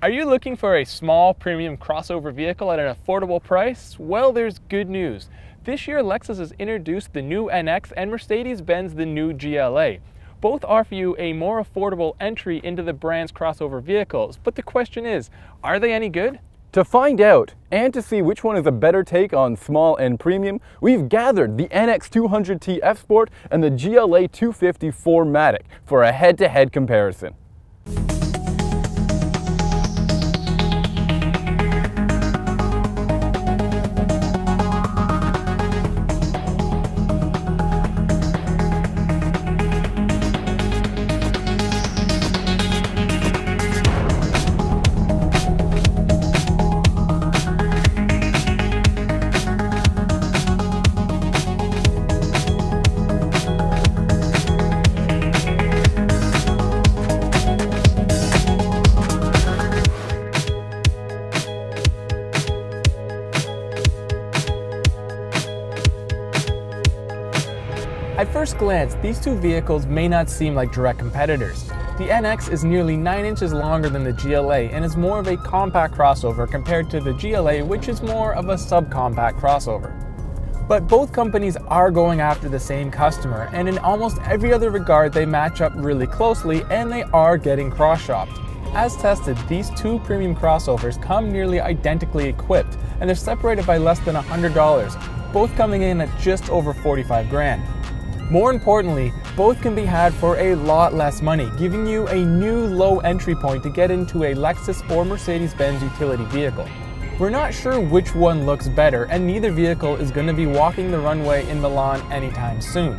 Are you looking for a small premium crossover vehicle at an affordable price? Well, there's good news. This year, Lexus has introduced the new NX and Mercedes-Benz the new GLA. Both offer you a more affordable entry into the brand's crossover vehicles, but the question is, are they any good? To find out, and to see which one is a better take on small and premium, we've gathered the NX200t F Sport and the GLA250 4MATIC for a head-to-head comparison. At first glance, these two vehicles may not seem like direct competitors. The NX is nearly 9 inches longer than the GLA and is more of a compact crossover compared to the GLA, which is more of a subcompact crossover. But both companies are going after the same customer, and in almost every other regard they match up really closely, and they are getting cross-shopped. As tested, these two premium crossovers come nearly identically equipped, and they're separated by less than $100, both coming in at just over 45 grand. More importantly, both can be had for a lot less money, giving you a new low entry point to get into a Lexus or Mercedes-Benz utility vehicle. We're not sure which one looks better, and neither vehicle is going to be walking the runway in Milan anytime soon.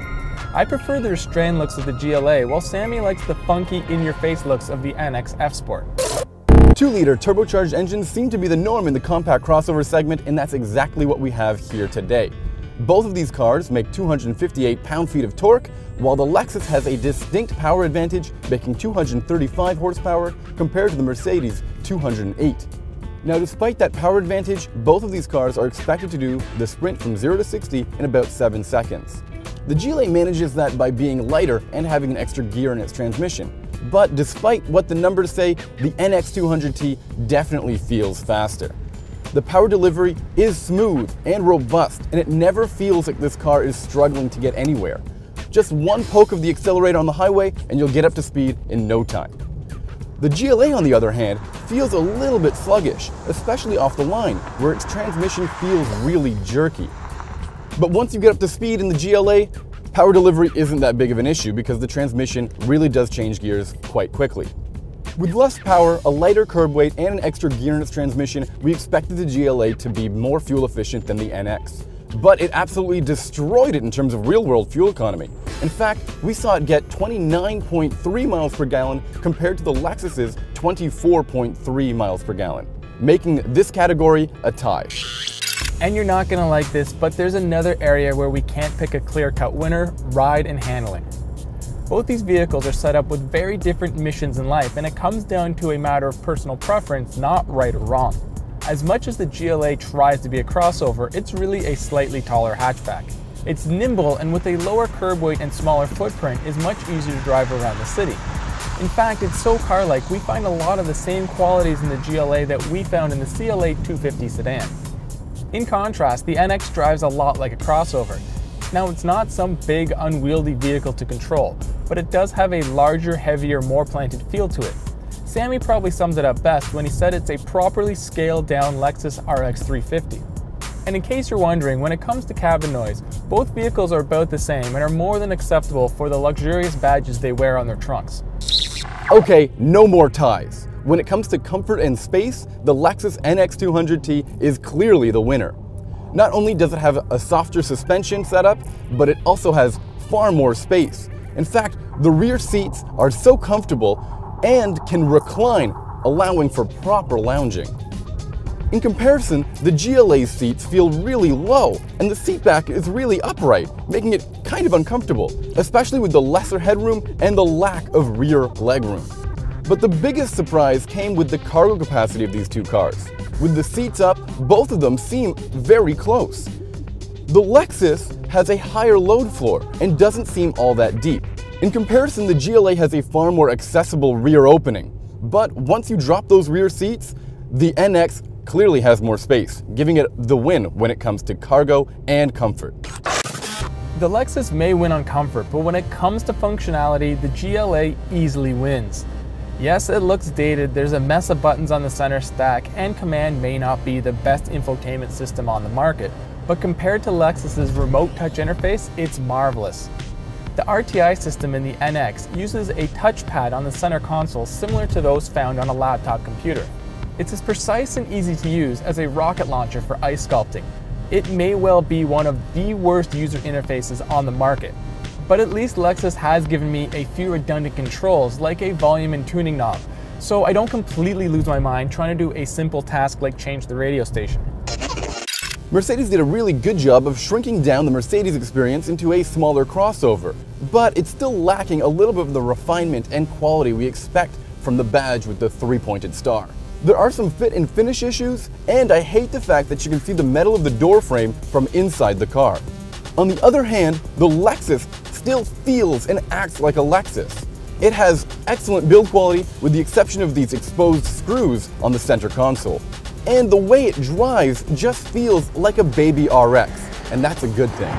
I prefer the restrained looks of the GLA, while Sammy likes the funky in-your-face looks of the NX F Sport. 2-liter turbocharged engines seem to be the norm in the compact crossover segment, and that's exactly what we have here today. Both of these cars make 258 pound-feet of torque, while the Lexus has a distinct power advantage, making 235 horsepower compared to the Mercedes 208. Now, despite that power advantage, both of these cars are expected to do the sprint from 0 to 60 in about 7 seconds. The GLA manages that by being lighter and having an extra gear in its transmission. But despite what the numbers say, the NX200t definitely feels faster. The power delivery is smooth and robust, and it never feels like this car is struggling to get anywhere. Just one poke of the accelerator on the highway and you'll get up to speed in no time. The GLA, on the other hand, feels a little bit sluggish, especially off the line, where its transmission feels really jerky. But once you get up to speed in the GLA, power delivery isn't that big of an issue because the transmission really does change gears quite quickly. With less power, a lighter curb weight, and an extra gear in its transmission, we expected the GLA to be more fuel efficient than the NX. But it absolutely destroyed it in terms of real-world fuel economy. In fact, we saw it get 29.3 miles per gallon compared to the Lexus's 24.3 miles per gallon, making this category a tie. And you're not gonna like this, but there's another area where we can't pick a clear-cut winner: ride and handling. Both these vehicles are set up with very different missions in life, and it comes down to a matter of personal preference, not right or wrong. As much as the GLA tries to be a crossover, it's really a slightly taller hatchback. It's nimble, and with a lower curb weight and smaller footprint, is much easier to drive around the city. In fact, it's so car-like, we find a lot of the same qualities in the GLA that we found in the GLA250 sedan. In contrast, the NX drives a lot like a crossover. Now, it's not some big, unwieldy vehicle to control, but it does have a larger, heavier, more planted feel to it. Sammy probably summed it up best when he said it's a properly scaled down Lexus RX 350. And in case you're wondering, when it comes to cabin noise, both vehicles are about the same and are more than acceptable for the luxurious badges they wear on their trunks. Okay, no more ties. When it comes to comfort and space, the Lexus NX200t is clearly the winner. Not only does it have a softer suspension setup, but it also has far more space. In fact, the rear seats are so comfortable and can recline, allowing for proper lounging. In comparison, the GLA's seats feel really low, and the seat back is really upright, making it kind of uncomfortable, especially with the lesser headroom and the lack of rear legroom. But the biggest surprise came with the cargo capacity of these two cars. With the seats up, both of them seem very close. The Lexus has a higher load floor and doesn't seem all that deep. In comparison, the GLA has a far more accessible rear opening. But once you drop those rear seats, the NX clearly has more space, giving it the win when it comes to cargo and comfort. The Lexus may win on comfort, but when it comes to functionality, the GLA easily wins. Yes, it looks dated, there's a mess of buttons on the center stack, and Command may not be the best infotainment system on the market, but compared to Lexus's remote touch interface, it's marvelous. The RTI system in the NX uses a touchpad on the center console similar to those found on a laptop computer. It's as precise and easy to use as a rocket launcher for ice sculpting. It may well be one of the worst user interfaces on the market, but at least Lexus has given me a few redundant controls like a volume and tuning knob, so I don't completely lose my mind trying to do a simple task like change the radio station. Mercedes did a really good job of shrinking down the Mercedes experience into a smaller crossover, but it's still lacking a little bit of the refinement and quality we expect from the badge with the three-pointed star. There are some fit and finish issues, and I hate the fact that you can see the metal of the door frame from inside the car. On the other hand, the Lexus still feels and acts like a Lexus. It has excellent build quality with the exception of these exposed screws on the center console. And the way it drives just feels like a baby RX, and that's a good thing.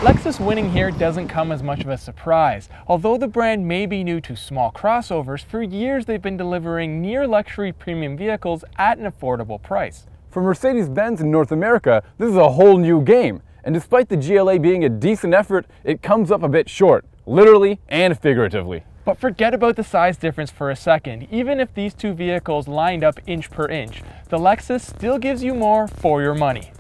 Lexus winning here doesn't come as much of a surprise. Although the brand may be new to small crossovers, for years they've been delivering near luxury premium vehicles at an affordable price. For Mercedes-Benz in North America, this is a whole new game. And despite the GLA being a decent effort, it comes up a bit short, literally and figuratively. But forget about the size difference for a second. Even if these two vehicles lined up inch per inch, the Lexus still gives you more for your money.